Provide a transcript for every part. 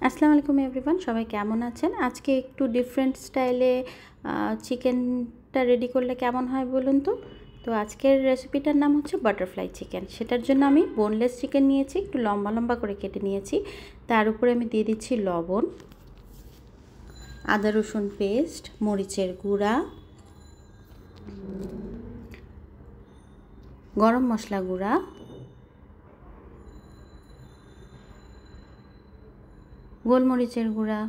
আসসালামু আলাইকুম এভরিওয়ান, সবাই কেমন আছেন? আজকে একটু ডিফারেন্ট স্টাইলে চিকেনটা রেডি করলে কেমন হয় বলুন তো। তো আজকের রেসিপিটার নাম হচ্ছে বাটারফ্লাই চিকেন। সেটার জন্য আমি বোনলেস চিকেন নিয়েছি, একটু লম্বা লম্বা করে কেটে নিয়েছি। তার উপরে আমি দিয়ে দিচ্ছি লবণ, আদা রসুন পেস্ট, মরিচের গুঁড়া, গরম মশলা গুঁড়া, গোলমরিচের গুঁড়া,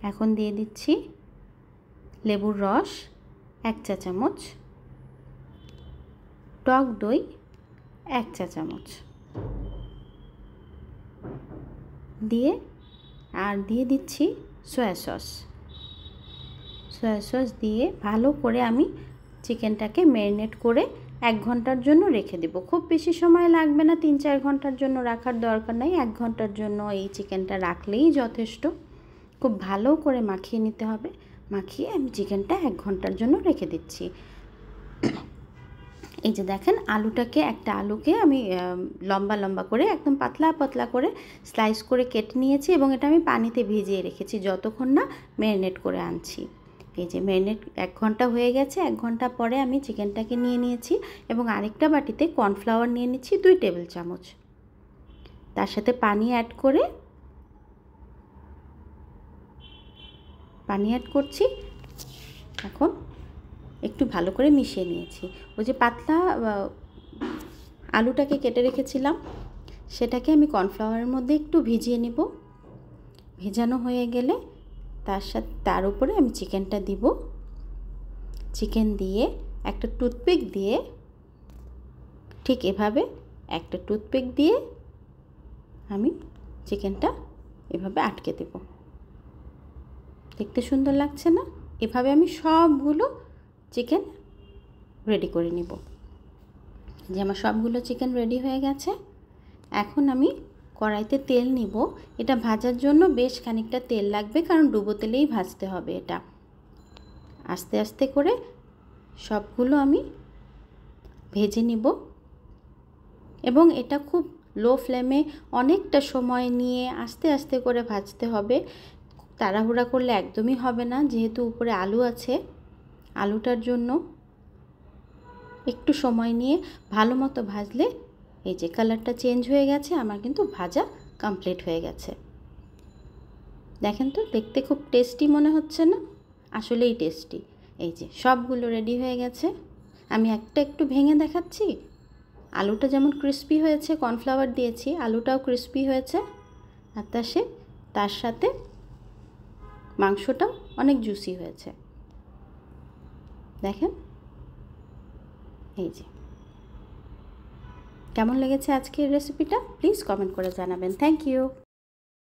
এখন দিয়ে দিচ্ছি লেবুর রস 1 চা চামচ, টক দই 1 চা চামচ দিয়ে দিয়ে দিচ্ছি সয়া সস দিয়ে ভালো করে আমি চিকেনটাকে ম্যারিনেট করে 1 ঘন্টার জন্য রেখে দেব। খুব বেশি সময় লাগবে না, 3-4 ঘন্টার জন্য রাখার দরকার নাই, 1 ঘন্টার জন্য এই চিকেনটা রাখলেই যথেষ্ট। খুব ভালো করে মাখিয়ে নিতে হবে। মাখিয়ে আমি চিকেনটা 1 ঘন্টার জন্য রেখে দিচ্ছি। এই যে দেখেন, একটা আলুকে আমি লম্বা লম্বা করে একদম পাতলা পাতলা করে স্লাইস করে কেটে নিয়েছি এবং এটা আমি পানিতে ভিজিয়ে রেখেছি যতক্ষণ না ম্যারিনেট করে আনছি। এই যে ম্যারিনেট 1 ঘন্টা হয়ে গেছে। 1 ঘন্টা পরে আমি চিকেনটাকে নিয়ে নিয়েছি এবং আরেকটা বাটিতে কর্নফ্লাওয়ার নিয়ে নিচ্ছি 2 টেবিল চামচ। তার সাথে পানি অ্যাড করছি। এখন একটু ভালো করে মিশিয়ে নিয়েছি। ওই যে পাতলা আলুটাকে কেটে রেখেছিলাম, সেটাকে আমি কর্নফ্লাওয়ারের মধ্যে একটু ভিজিয়ে নেব। ভেজানো হয়ে গেলে তার উপরে আমি চিকেনটা দিব। চিকেন দিয়ে একটা টুথপিক দিয়ে, ঠিক এভাবে একটা টুথপিক দিয়ে আমি চিকেনটা এভাবে আটকে দেব। দেখতে সুন্দর লাগছে না? এভাবে আমি সবগুলো চিকেন রেডি করে নিব। যে আমার সবগুলো চিকেন রেডি হয়ে গেছে। এখন আমি কড়াইতে তেল নিব। এটা ভাজার জন্য বেশ খানিকটা তেল লাগবে, কারণ ডুবো তেলেই ভাজতে হবে এটা। আস্তে আস্তে করে সবগুলো আমি ভেজে নিব এবং এটা খুব লো ফ্লেমে অনেকটা সময় নিয়ে আস্তে আস্তে করে ভাজতে হবে। তাড়াহুড়া করলে একদমই হবে না, যেহেতু উপরে আলু আছে। আলুটার জন্য একটু সময় নিয়ে ভালো মতো ভাজলে, এই যে কালারটা চেঞ্জ হয়ে গেছে, আমার কিন্তু ভাজা কমপ্লিট হয়ে গেছে। দেখেন তো, দেখতে খুব টেস্টি মনে হচ্ছে না? আসলেই টেস্টি। এই যে সবগুলো রেডি হয়ে গেছে। আমি একটু ভেঙে দেখাচ্ছি। আলুটা যেমন ক্রিস্পি হয়েছে, কর্নফ্লাওয়ার দিয়েছি, আলুটাও ক্রিস্পি হয়েছে, আর তার সাথে মাংসটাও অনেক জুসি হয়েছে। দেখেন, এই যে কেমন লেগেছে আজকের রেসিপিটা প্লিজ কমেন্ট করে জানাবেন। Thank you.